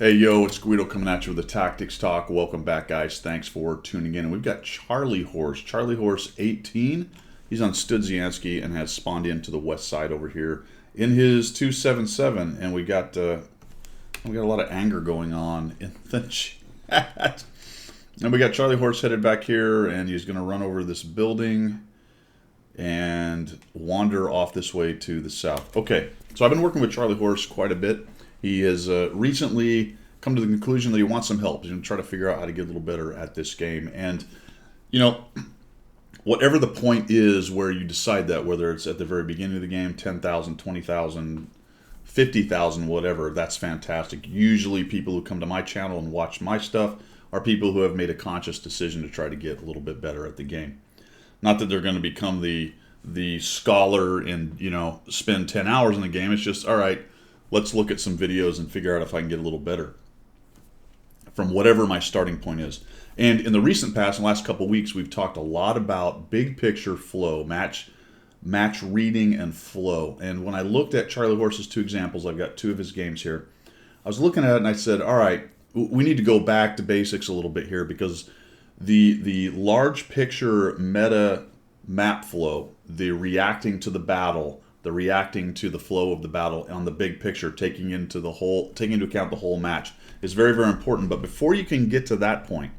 Hey, yo, it's Guido coming at you with the Tactics Talk. Welcome back, guys. Thanks for tuning in. And we've got Charliehorse. Charliehorse 18. He's on Studzianski and has spawned into the west side over here in his 277. And we got a lot of anger going on in the chat. And we got Charliehorse headed back here, and he's going to run over this building and wander off this way to the south. Okay, so I've been working with Charliehorse quite a bit. He has recently come to the conclusion that he wants some help. He's going to try to figure out how to get a little better at this game. And, you know, whatever the point is where you decide that, whether it's at the very beginning of the game, 10,000, 20,000, 50,000, whatever, that's fantastic. Usually people who come to my channel and watch my stuff are people who have made a conscious decision to try to get a little bit better at the game. Not that they're going to become the scholar and, you know, spend 10 hours in the game. It's just, all right, let's look at some videos and figure out if I can get a little better from whatever my starting point is. And in the recent past, in the last couple of weeks, we've talked a lot about big picture flow, match reading and flow. And when I looked at Charliehorse's two examples, I've got two of his games here. I was looking at it and I said, all right, we need to go back to basics a little bit here, because the large picture meta map flow, the reacting to the battle, the reacting to the flow of the battle on the big picture, taking into account the whole match, is very, very important. But before you can get to that point,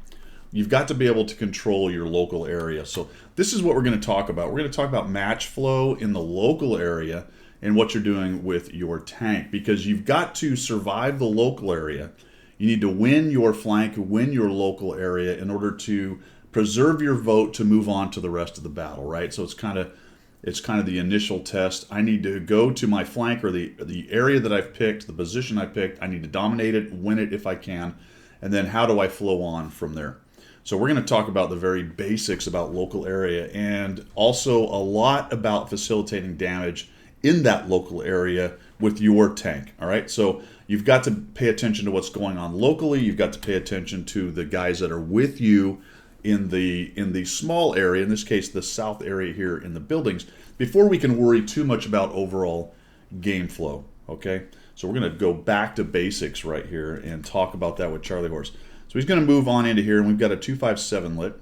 you've got to be able to control your local area. So this is what we're going to talk about. We're going to talk about match flow in the local area and what you're doing with your tank, because you've got to survive the local area. You need to win your flank, win your local area in order to preserve your vote to move on to the rest of the battle, right? So it's kind of the initial test. I need to go to my flank, or the area that I've picked, the position I picked. I need to dominate it, win it if I can, and then how do I flow on from there? So we're going to talk about the very basics about local area, and also a lot about facilitating damage in that local area with your tank. All right, so you've got to pay attention to what's going on locally. You've got to pay attention to the guys that are with you in the small area, in this case the south area here in the buildings, before we can worry too much about overall game flow. Okay, so we're going to go back to basics right here and talk about that with Charliehorse. So he's going to move on into here, and we've got a 257 lit.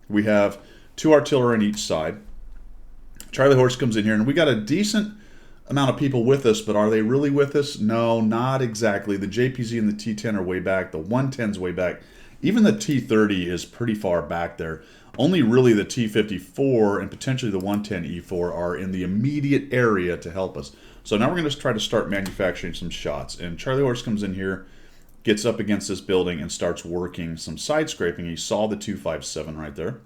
We have two artillery on each side. Charliehorse comes in here, and we got a decent amount of people with us, but are they really with us? No, not exactly. The JPZ and the T10 are way back. The 110's way back. Even the T30 is pretty far back there. Only really the T54 and potentially the 110E4 are in the immediate area to help us. So now we're going to try to start manufacturing some shots. And Charliehorse comes in here, gets up against this building, and starts working some side scraping. He saw the 257 right there.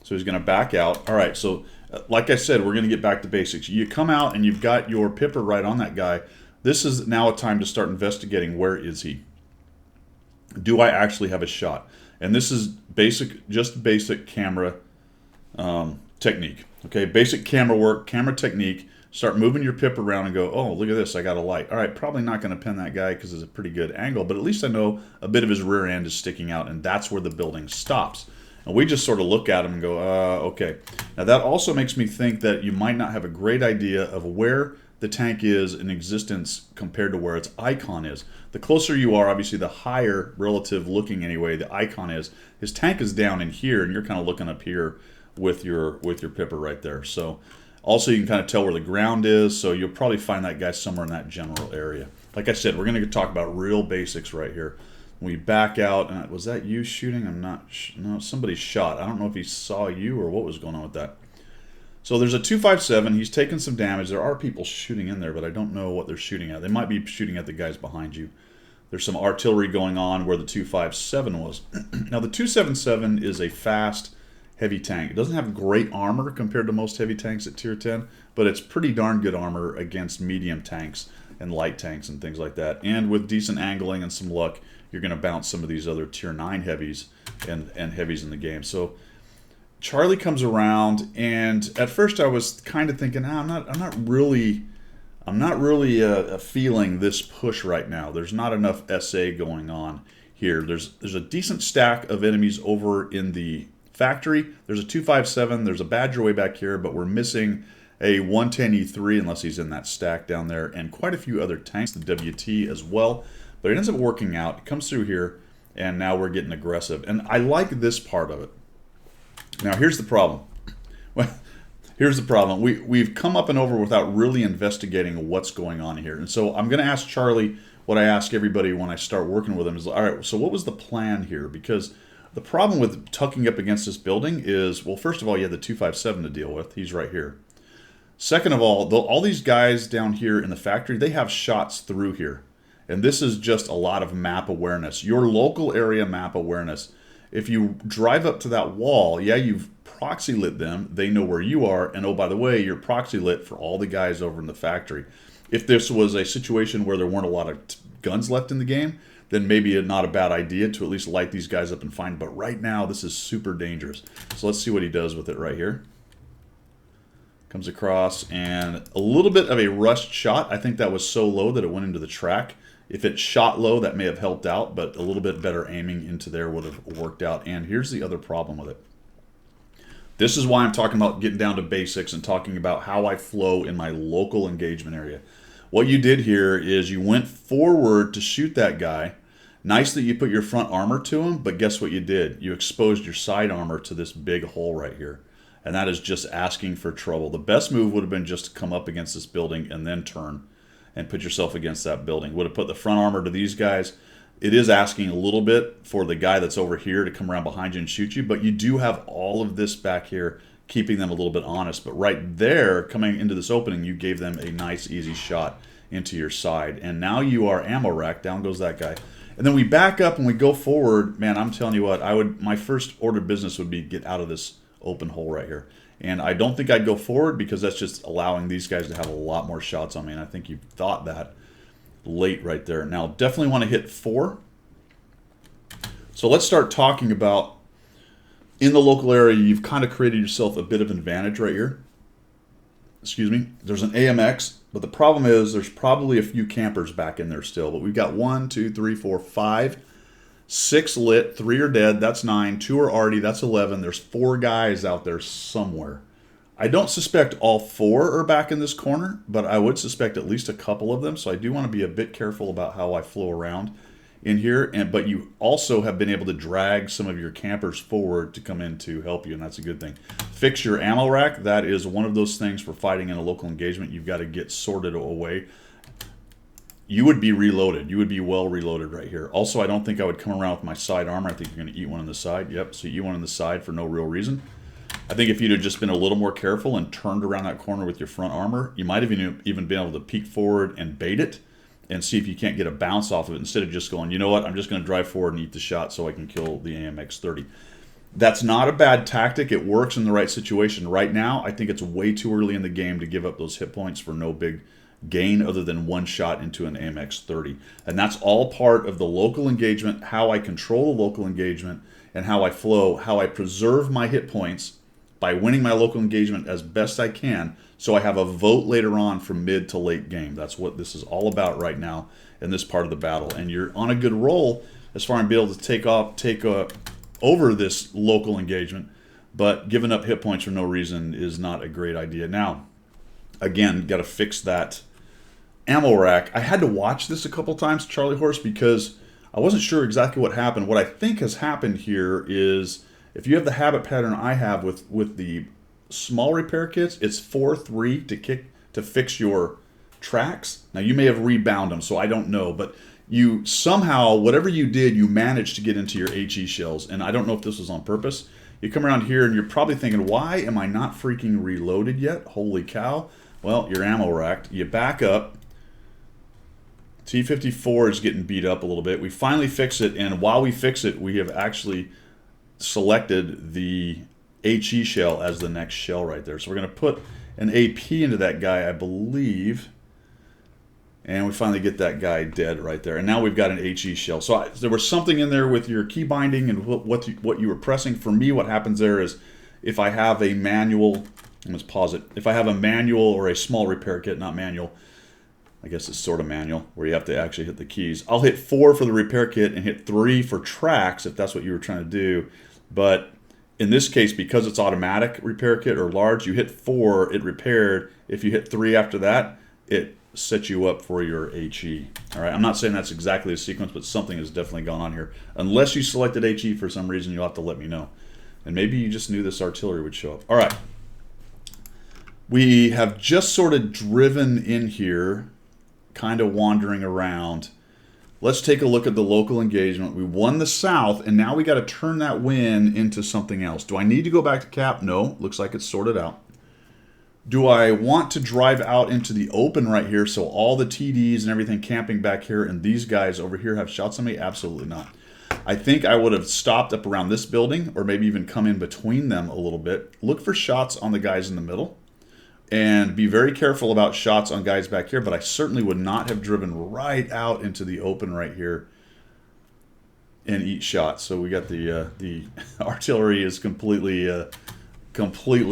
So he's going to back out. All right, so like I said, we're going to get back to basics. You come out and you've got your pipper right on that guy. This is now a time to start investigating, where is he? Do I actually have a shot? And this is just basic camera technique. Okay, basic camera work, camera technique. Start moving your pip around and go, oh, look at this, I got a light. All right, probably not going to pin that guy because it's a pretty good angle, but at least I know a bit of his rear end is sticking out, and that's where the building stops. And we just sort of look at him and go, okay. Now that also makes me think that you might not have a great idea of where the tank is in existence compared to where its icon is. The closer you are, obviously, the higher, relative looking anyway, the icon is. His tank is down in here, and you're kind of looking up here with your pipper right there. So also you can kind of tell where the ground is, so you'll probably find that guy somewhere in that general area. Like I said, we're going to talk about real basics right here. We back out, and was that you shooting? I'm not, no, somebody shot. I don't know if he saw you or what was going on with that. So there's a 257. He's taken some damage. There are people shooting in there, but I don't know what they're shooting at. They might be shooting at the guys behind you. There's some artillery going on where the 257 was. Now the 277 is a fast, heavy tank. It doesn't have great armor compared to most heavy tanks at tier 10, but it's pretty darn good armor against medium tanks and light tanks and things like that. And with decent angling and some luck, you're going to bounce some of these other tier 9 heavies and heavies in the game. So Charlie comes around, and at first I was kind of thinking, I'm not really feeling this push right now. There's not enough SA going on here. There's a decent stack of enemies over in the factory. There's a 257. There's a Badger way back here, but we're missing a 110E3 unless he's in that stack down there, and quite a few other tanks, the WT as well. But it ends up working out. It comes through here, and now we're getting aggressive. And I like this part of it. Now, here's the problem. Well, here's the problem. We've come up and over without really investigating what's going on here. And so I'm going to ask Charlie what I ask everybody when I start working with them is, all right, so what was the plan here? Because the problem with tucking up against this building is, well, first of all, you have the 257 to deal with. He's right here. Second of all these guys down here in the factory, they have shots through here. And this is just a lot of map awareness. Your local area map awareness. If you drive up to that wall, yeah, you've proxy lit them. They know where you are. And oh, by the way, you're proxy lit for all the guys over in the factory. If this was a situation where there weren't a lot of guns left in the game, then maybe not a bad idea to at least light these guys up and find. But right now, this is super dangerous. So let's see what he does with it right here. Comes across, and a little bit of a rushed shot. I think that was so low that it went into the track. If it shot low, that may have helped out, but a little bit better aiming into there would have worked out. And here's the other problem with it. This is why I'm talking about getting down to basics and talking about how I flow in my local engagement area. What you did here is you went forward to shoot that guy. Nice that you put your front armor to him, but guess what you did? You exposed your side armor to this big hole right here. And that is just asking for trouble. The best move would have been just to come up against this building and then turn and put yourself against that building. Would have put the front armor to these guys. It is asking a little bit for the guy that's over here to come around behind you and shoot you, but you do have all of this back here keeping them a little bit honest. But right there, coming into this opening, you gave them a nice, easy shot into your side. And now you are ammo rack. Down goes that guy. And then we back up and we go forward. Man, I'm telling you what, my first order of business would be get out of this open hole right here. And I don't think I'd go forward because that's just allowing these guys to have a lot more shots on me. And I think you thought that late right there. Now, definitely want to hit 4. So let's start talking about in the local area, you've kind of created yourself a bit of an advantage right here. Excuse me. There's an AMX, but the problem is there's probably a few campers back in there still. But we've got 1, 2, 3, 4, 5, 6 lit, 3 are dead, that's 9, 2 are arty, that's 11. There's 4 guys out there somewhere. I don't suspect all 4 are back in this corner, but I would suspect at least a couple of them. So I do want to be a bit careful about how I flow around in here. But you also have been able to drag some of your campers forward to come in to help you, and that's a good thing. Fix your ammo rack. That is one of those things for fighting in a local engagement. You've got to get sorted away. You would be reloaded. You would be well reloaded right here. Also, I don't think I would come around with my side armor. I think you're going to eat one on the side. Yep, so you eat one on the side for no real reason. I think if you'd have just been a little more careful and turned around that corner with your front armor, you might have even been able to peek forward and bait it and see if you can't get a bounce off of it instead of just going, you know what, I'm just going to drive forward and eat the shot so I can kill the AMX-30. That's not a bad tactic. It works in the right situation. Right now, I think it's way too early in the game to give up those hit points for no big gain other than one shot into an AMX-30. And that's all part of the local engagement, how I control the local engagement and how I flow, how I preserve my hit points by winning my local engagement as best I can so I have a vote later on from mid to late game. That's what this is all about right now in this part of the battle. And you're on a good roll as far as being able to take over this local engagement, but giving up hit points for no reason is not a great idea. Now, again, got to fix that ammo rack. I had to watch this a couple times, Charliehorse, because I wasn't sure exactly what happened. What I think has happened here is if you have the habit pattern I have with the small repair kits, it's 4-3 to fix your tracks. Now, you may have rebound them, so I don't know, but you somehow, whatever you did, you managed to get into your HE shells, and I don't know if this was on purpose. You come around here and you're probably thinking, why am I not freaking reloaded yet? Holy cow. Well, you're ammo racked. You back up. T-54 is getting beat up a little bit. We finally fix it, and while we fix it, we have actually selected the HE shell as the next shell right there. So we're going to put an AP into that guy, I believe. And we finally get that guy dead right there. And now we've got an HE shell. So there was something in there with your key binding and what you were pressing. For me, what happens there is if I have a manual, let's pause it. If I have a manual or a small repair kit, not manual, I guess it's sort of manual, where you have to actually hit the keys. I'll hit 4 for the repair kit and hit 3 for tracks if that's what you were trying to do. But in this case, because it's automatic repair kit or large, you hit 4, it repaired. If you hit 3 after that, it set you up for your HE. All right, I'm not saying that's exactly a sequence, but something has definitely gone on here. Unless you selected HE for some reason, you'll have to let me know. And maybe you just knew this artillery would show up. All right. We have just sort of driven in here, kind of wandering around. Let's take a look at the local engagement. We won the south, and now we got to turn that win into something else. Do I need to go back to cap? No. Looks like it's sorted out. Do I want to drive out into the open right here so all the TDs and everything camping back here and these guys over here have shots on me? Absolutely not. I think I would have stopped up around this building or maybe even come in between them a little bit. Look for shots on the guys in the middle and be very careful about shots on guys back here, but I certainly would not have driven right out into the open right here and eat shots. So we got the artillery is completely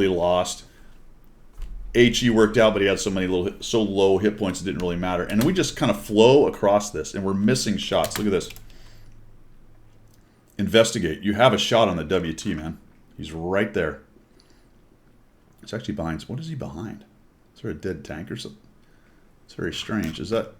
lost. HE worked out, but he had so low hit points it didn't really matter. And we just kind of flow across this, and we're missing shots. Look at this. Investigate. You have a shot on the WT, man. He's right there. It's actually behind. What is he behind? Is there a dead tank or something? It's very strange. Is that...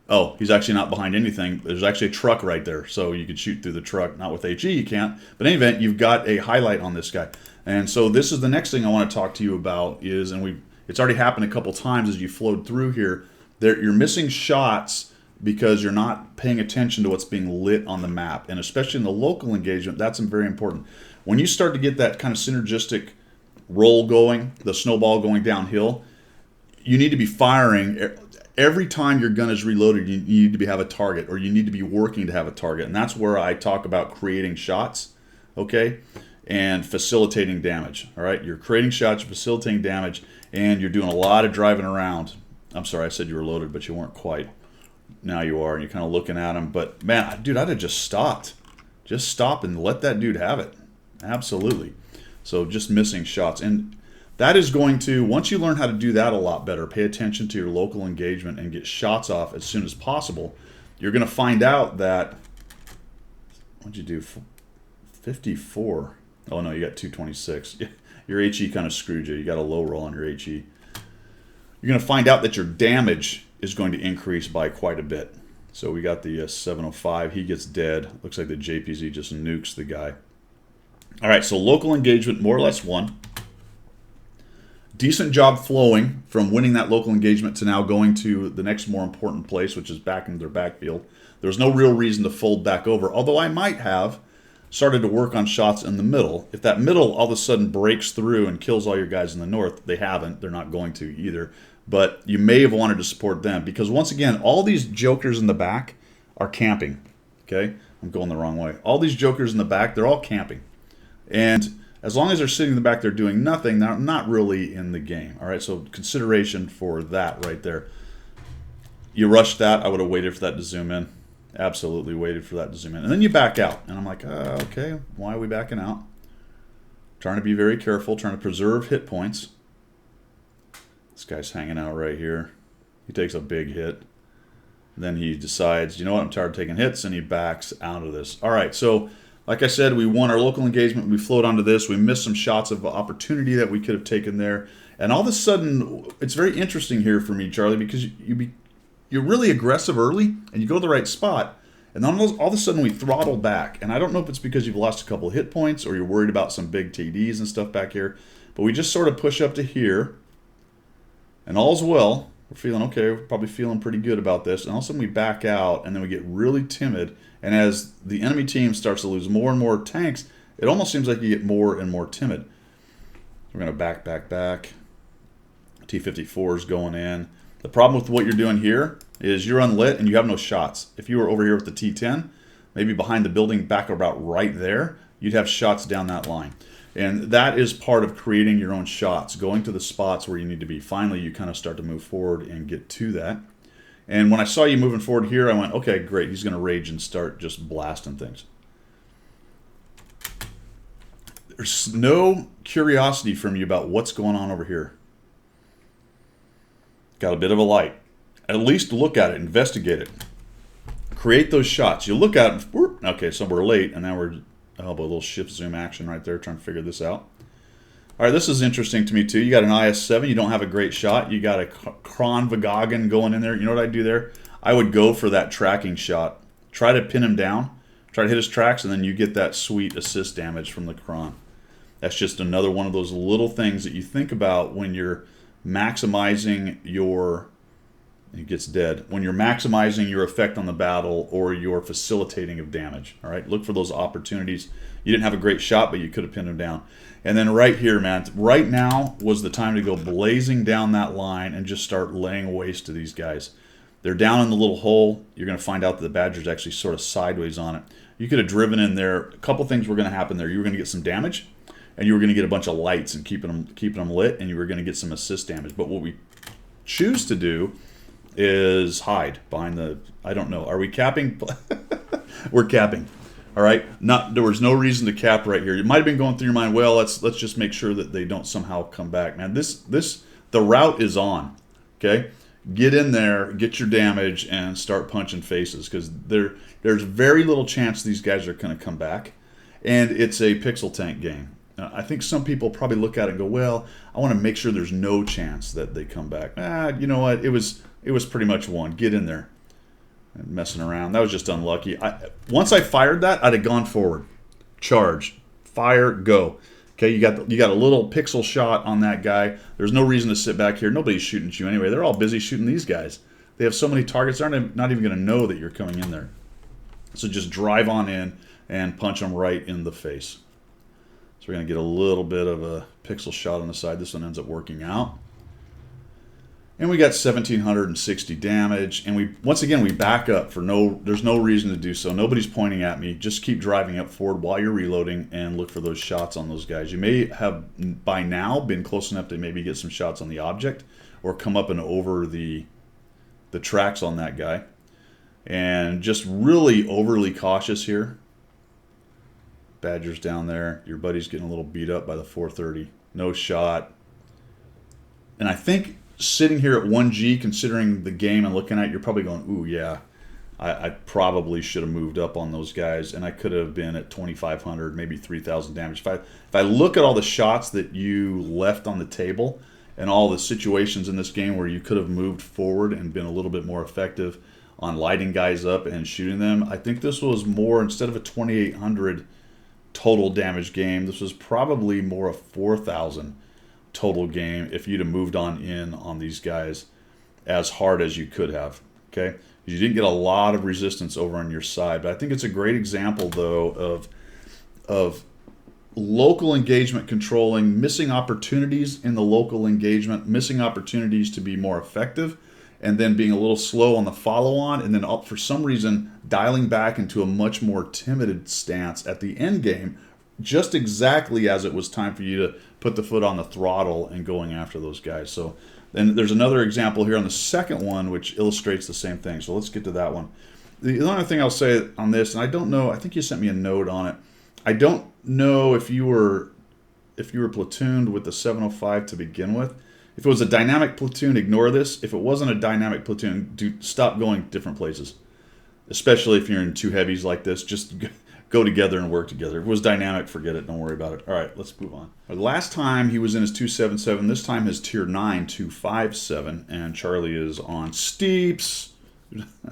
Oh, he's actually not behind anything. There's actually a truck right there, so you could shoot through the truck. Not with HE, you can't. But in any event, you've got a highlight on this guy. And so this is the next thing I want to talk to you about is, and it's already happened a couple times as you flowed through here, you're missing shots because you're not paying attention to what's being lit on the map. And especially in the local engagement, that's very important. When you start to get that kind of synergistic roll going, the snowball going downhill, you need to be firing. Every time your gun is reloaded, you need to have a target, or you need to be working to have a target. And that's where I talk about creating shots, okay, and facilitating damage, all right? You're creating shots, you're facilitating damage, and you're doing a lot of driving around. I'm sorry, I said you were loaded, but you weren't quite. Now you are, and you're kind of looking at them. But, man, dude, I'd have just stopped. Just stop and let that dude have it. Absolutely. So just missing shots. And that is going to, once you learn how to do that a lot better, pay attention to your local engagement and get shots off as soon as possible, you're going to find out that, what'd you do, 54. Oh, no, you got 226. Your HE kind of screwed you. You got a low roll on your HE. You're going to find out that your damage is going to increase by quite a bit. So we got the 705. He gets dead. Looks like the JPZ just nukes the guy. All right, so local engagement more or less won. Decent job flowing from winning that local engagement to now going to the next more important place, which is back into their backfield. There's no real reason to fold back over, although I might have started to work on shots in the middle. If that middle all of a sudden breaks through and kills all your guys in the north, they haven't. They're not going to either. But you may have wanted to support them because, once again, all these jokers in the back are camping. Okay? I'm going the wrong way. All these jokers in the back, they're all camping. And as long as they're sitting in the back, they're doing nothing. They're not really in the game. All right? So consideration for that right there. You rushed that. I would have waited for that to zoom in. Absolutely waited for that to zoom in. And then you back out. And I'm like, okay, why are we backing out? Trying to be very careful, trying to preserve hit points. This guy's hanging out right here. He takes a big hit. Then he decides, you know what, I'm tired of taking hits, and he backs out of this. All right, so like I said, we won our local engagement. We flowed onto this. We missed some shots of opportunity that we could have taken there. And all of a sudden, it's very interesting here for me, Charlie, because you're really aggressive early, and you go to the right spot. And then all of a sudden, we throttle back. And I don't know if it's because you've lost a couple of hit points or you're worried about some big TDs and stuff back here. But we just sort of push up to here. And all's well. We're feeling okay. We're probably feeling pretty good about this. And all of a sudden we back out, and then we get really timid. And as the enemy team starts to lose more and more tanks, it almost seems like you get more and more timid. We're going to back. T-54 is going in. The problem with what you're doing here is you're unlit and you have no shots. If you were over here with the T-10, maybe behind the building back about right there, you'd have shots down that line. And that is part of creating your own shots, going to the spots where you need to be. Finally, you kind of start to move forward and get to that. And when I saw you moving forward here, I went, okay, great. He's going to rage and start just blasting things. There's no curiosity from you about what's going on over here. Got a bit of a light. At least look at it, investigate it. Create those shots. You look at it, okay, so we're late, and now we're... Oh, but a little shift zoom action right there, trying to figure this out. All right, this is interesting to me too. You got an IS-7. You don't have a great shot. You got a Kron-Vagagen going in there. You know what I'd do there? I would go for that tracking shot. Try to pin him down. Try to hit his tracks, and then you get that sweet assist damage from the Kron. That's just another one of those little things that you think about when you're maximizing your... He gets dead. When you're maximizing your effect on the battle or your facilitating of damage. All right, look for those opportunities. You didn't have a great shot, but you could have pinned him down. And then right here, man, right now was the time to go blazing down that line and just start laying waste to these guys. They're down in the little hole. You're going to find out that the Badger's actually sort of sideways on it. You could have driven in there. A couple things were going to happen there. You were going to get some damage, and you were going to get a bunch of lights and keeping them lit, and you were going to get some assist damage. But what we choose to do is hide behind the... I don't know. Are we capping? We're capping. All right. There was no reason to cap right here. It might have been going through your mind. Well, let's just make sure that they don't somehow come back, man. The route is on. Okay. Get in there, get your damage, and start punching faces because there's very little chance these guys are going to come back, and it's a pixel tank game. I think some people probably look at it and go, well, I want to make sure there's no chance that they come back. You know what? It was pretty much one. Get in there. And messing around. That was just unlucky. Once I fired that, I'd have gone forward. Charge. Fire. Go. Okay, you got a little pixel shot on that guy. There's no reason to sit back here. Nobody's shooting at you anyway. They're all busy shooting these guys. They have so many targets, they're not even going to know that you're coming in there. So just drive on in and punch them right in the face. So we're going to get a little bit of a pixel shot on the side. This one ends up working out. And we got 1,760 damage. And once again, we back up for there's no reason to do so. Nobody's pointing at me. Just keep driving up forward while you're reloading and look for those shots on those guys. You may have by now been close enough to maybe get some shots on the object or come up and over the tracks on that guy. And just really overly cautious here. Badger's down there. Your buddy's getting a little beat up by the 430. No shot. And I think sitting here at 1G, considering the game and looking at it, you're probably going, ooh, yeah, I probably should have moved up on those guys, and I could have been at 2,500, maybe 3,000 damage. If I look at all the shots that you left on the table and all the situations in this game where you could have moved forward and been a little bit more effective on lighting guys up and shooting them, I think this was more, instead of a 2,800 total damage game, this was probably more a 4,000 total game if you'd have moved on in on these guys as hard as you could have. Okay, you didn't get a lot of resistance over on your side, but I think it's a great example though of local engagement controlling, missing opportunities in the local engagement, missing opportunities to be more effective, and then being a little slow on the follow-on, and then for some reason dialing back into a much more timid stance at the end game, just exactly as it was time for you to put the foot on the throttle and going after those guys. So then there's another example here on the second one which illustrates the same thing. So let's get to that one. The only thing I'll say on this, and I don't know, I think you sent me a note on it. I don't know if you were platooned with the 705 to begin with. If it was a dynamic platoon, ignore this. If it wasn't a dynamic platoon, stop going different places. Especially if you're in two heavies like this, just go together and work together. If it was dynamic, forget it. Don't worry about it. All right, let's move on. The last time he was in his 277. This time his tier 9 257, and Charlie is on steeps.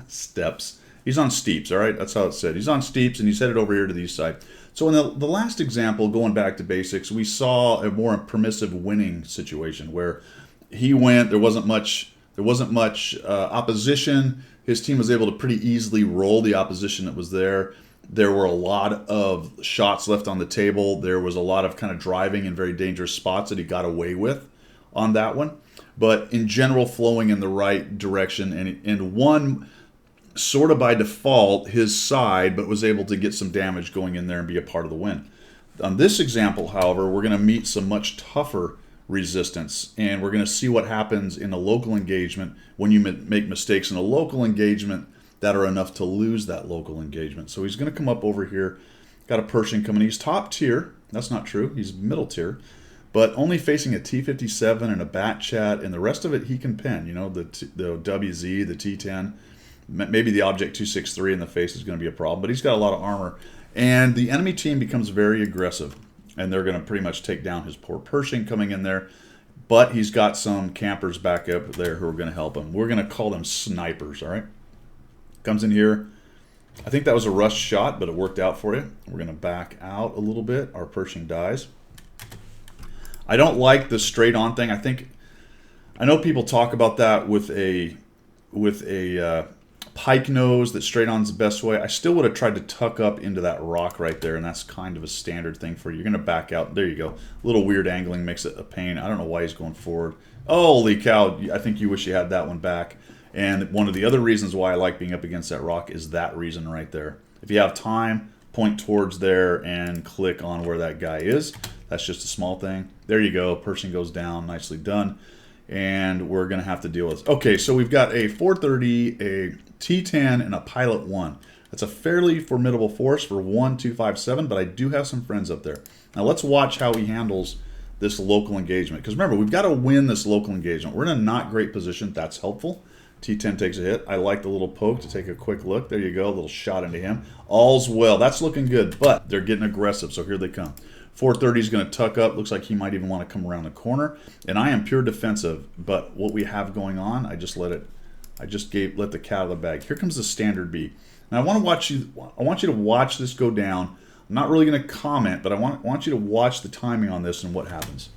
Steps. He's on steeps, all right? That's how it's said. He's on steeps, and he's headed over here to the east side. So in the last example, going back to basics, we saw a more permissive winning situation where he went, there wasn't much opposition. His team was able to pretty easily roll the opposition that was there. There were a lot of shots left on the table. There was a lot of kind of driving in very dangerous spots that he got away with on that one. But in general, flowing in the right direction, and one sort of by default his side, but was able to get some damage going in there and be a part of the win. On this example, however, we're going to meet some much tougher resistance, and we're going to see what happens in a local engagement when you make mistakes in a local engagement that are enough to lose that local engagement. So he's going to come up over here, got a Pershing coming. He's top tier. That's not true. He's middle tier, but only facing a T-57 and a Bat Chat, and the rest of it he can pin. You know, the WZ, the T-10, maybe the Object 263 in the face is going to be a problem, but he's got a lot of armor. And the enemy team becomes very aggressive. and they're going to pretty much take down his poor Pershing coming in there. But he's got some campers back up there who are going to help him. We're going to call them snipers, all right? Comes in here. I think that was a rush shot, but it worked out for you. We're going to back out a little bit. Our Pershing dies. I don't like the straight on thing. I know people talk about that with a pike nose, that straight on is the best way. I still would have tried to tuck up into that rock right there, and that's kind of a standard thing for you. You're going to back out. There you go. A little weird angling makes it a pain. I don't know why he's going forward. Holy cow. I think you wish you had that one back. And one of the other reasons why I like being up against that rock is that reason right there. If you have time, point towards there and click on where that guy is. That's just a small thing. There you go. Pershing goes down. Nicely done. And we're going to have to deal with this. Okay, so we've got a 430, a T10, and a Pilot 1. That's a fairly formidable force for 1257, but I do have some friends up there. Now let's watch how he handles this local engagement. Because remember, we've got to win this local engagement. We're in a not great position. That's helpful. T10 takes a hit. I like the little poke to take a quick look. There you go, a little shot into him. All's well. That's looking good, but they're getting aggressive, so here they come. 430 is going to tuck up. Looks like he might even want to come around the corner. And I am pure defensive, but what we have going on, I just let the cat out of the bag. Here comes the standard B. Now I want you to watch this go down. I'm not really going to comment, but I want you to watch the timing on this and what happens.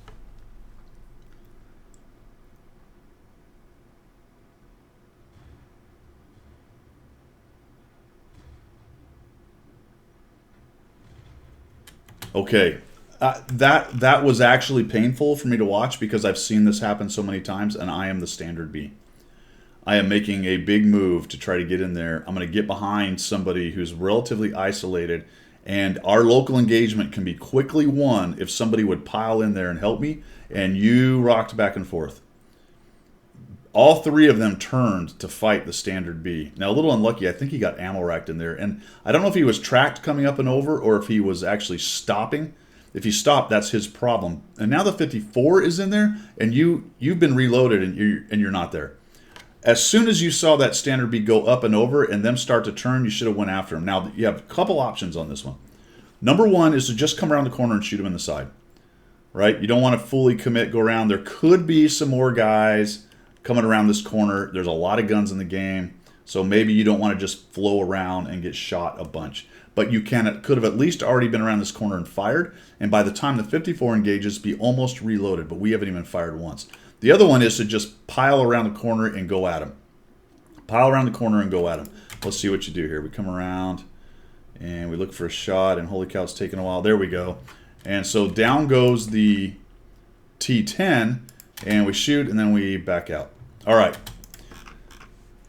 Okay, that was actually painful for me to watch because I've seen this happen so many times, and I am the standard B. I am making a big move to try to get in there. I'm going to get behind somebody who's relatively isolated, and our local engagement can be quickly won if somebody would pile in there and help me, and you rocked back and forth. All three of them turned to fight the standard B. Now, a little unlucky. I think he got ammo racked in there. And I don't know if he was tracked coming up and over or if he was actually stopping. If he stopped, that's his problem. And now the 54 is in there, and you've been reloaded, and you're not there. As soon as you saw that standard B go up and over and them start to turn, you should have went after him. Now, you have a couple options on this one. Number one is to just come around the corner and shoot him in the side. Right? You don't want to fully commit, go around. There could be some more guys coming around this corner. There's a lot of guns in the game, so maybe you don't want to just flow around and get shot a bunch. But you could have at least already been around this corner and fired, and by the time the 54 engages, be almost reloaded, but we haven't even fired once. The other one is to just pile around the corner and go at him. Pile around the corner and go at him. Let's see what you do here. We come around, and we look for a shot, and holy cow, it's taking a while. There we go. And so down goes the T10, and we shoot, and then we back out. All right.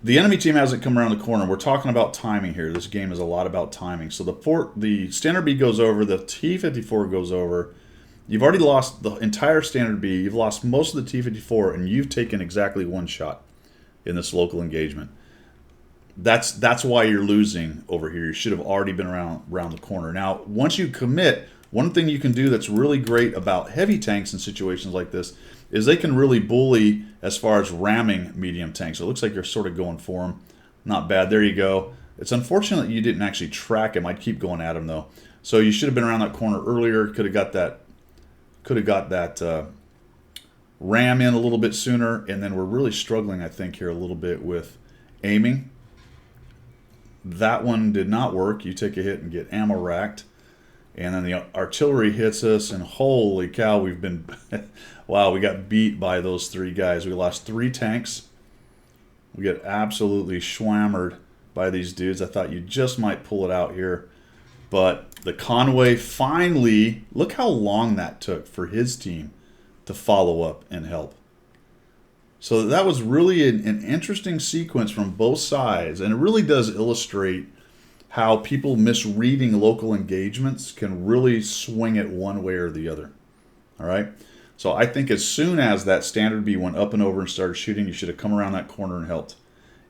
The enemy team hasn't come around the corner. We're talking about timing here. This game is a lot about timing. So the standard B goes over. The T-54 goes over. You've already lost the entire standard B. You've lost most of the T-54, and you've taken exactly one shot in this local engagement. That's why you're losing over here. You should have already been around the corner. Now, once you commit, one thing you can do that's really great about heavy tanks in situations like this is they can really bully as far as ramming medium tanks. So it looks like you're sort of going for them. Not bad. There you go. It's unfortunate you didn't actually track him. I'd keep going at him, though. So you should have been around that corner earlier. Could have got that ram in a little bit sooner. And then we're really struggling, I think, here a little bit with aiming. That one did not work. You take a hit and get ammo racked. And then the artillery hits us, and holy cow, we've been... wow, we got beat by those three guys. We lost 3 tanks. We get absolutely schwammered by these dudes. I thought you just might pull it out here. But the Conway finally... Look how long that took for his team to follow up and help. So that was really an interesting sequence from both sides, and it really does illustrate how people misreading local engagements can really swing it one way or the other. All right? So I think as soon as that standard B went up and over and started shooting, you should have come around that corner and helped.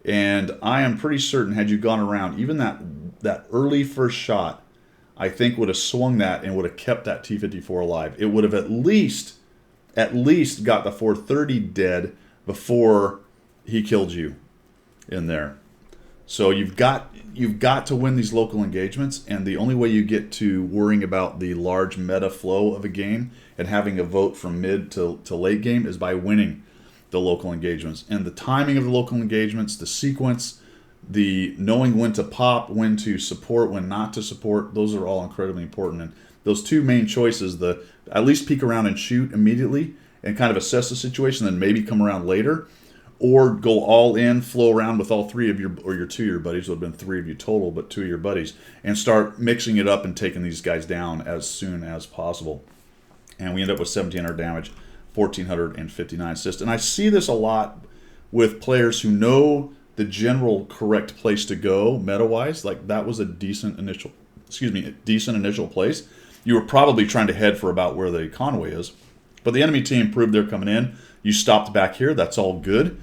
And I am pretty certain had you gone around, even that early first shot, I think would have swung that and would have kept that T-54 alive. It would have at least got the 430 dead before he killed you in there. So you've got you've got to win these local engagements, and the only way you get to worrying about the large meta flow of a game and having a vote from mid to late game is by winning the local engagements. And the timing of the local engagements, the sequence, the knowing when to pop, when to support, when not to support, those are all incredibly important. And those two main choices, the at least peek around and shoot immediately and kind of assess the situation, then maybe come around later, or go all in, flow around with all three of your, or your 2 of your buddies, would have been 3 of you total, but 2 of your buddies, and start mixing it up and taking these guys down as soon as possible. And we end up with 1,700 damage, 1,459 assist. And I see this a lot with players who know the general correct place to go meta-wise. Like, that was a decent initial, decent initial place. You were probably trying to head for about where the Conway is. But the enemy team proved they're coming in. You stopped back here. That's all good.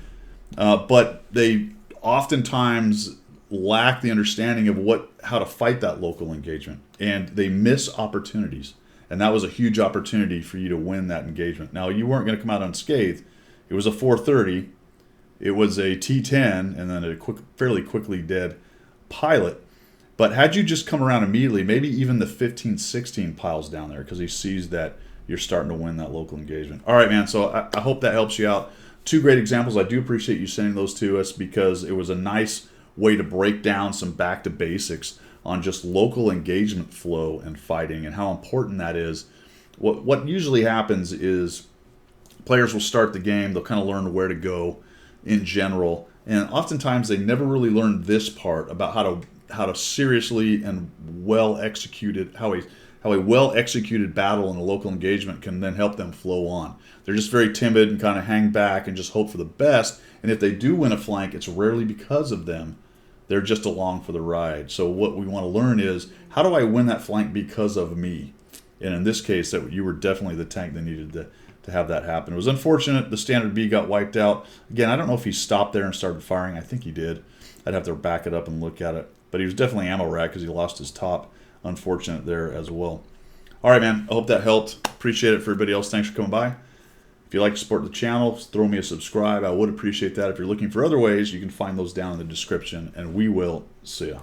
But they oftentimes lack the understanding of how to fight that local engagement. And they miss opportunities. And that was a huge opportunity for you to win that engagement. Now, you weren't going to come out unscathed. It was a 430. It was a T10, and then a fairly quickly dead pilot. But had you just come around immediately, maybe even the 15-16 piles down there, because he sees that you're starting to win that local engagement. All right, man, so I hope that helps you out. 2 great examples. I do appreciate you sending those to us, because it was a nice way to break down some back to basics on just local engagement flow and fighting and how important that is. What usually happens is players will start the game, they'll kind of learn where to go in general, and oftentimes they never really learn this part about how to seriously and well executed, how a well executed battle in a local engagement can then help them flow on. They're just very timid and kind of hang back and just hope for the best, and if they do win a flank, it's rarely because of them. They're just along for the ride. So what we want to learn is, how do I win that flank because of me? And in this case, that you were definitely the tank that needed to have that happen. It was unfortunate the standard B got wiped out. Again, I don't know if he stopped there and started firing. I think he did. I'd have to back it up and look at it. But he was definitely ammo rack because he lost his top. Unfortunate there as well. All right, man. I hope that helped. Appreciate it for everybody else. Thanks for coming by. If you'd like to support the channel, throw me a subscribe. I would appreciate that. If you're looking for other ways, you can find those down in the description. And we will see ya.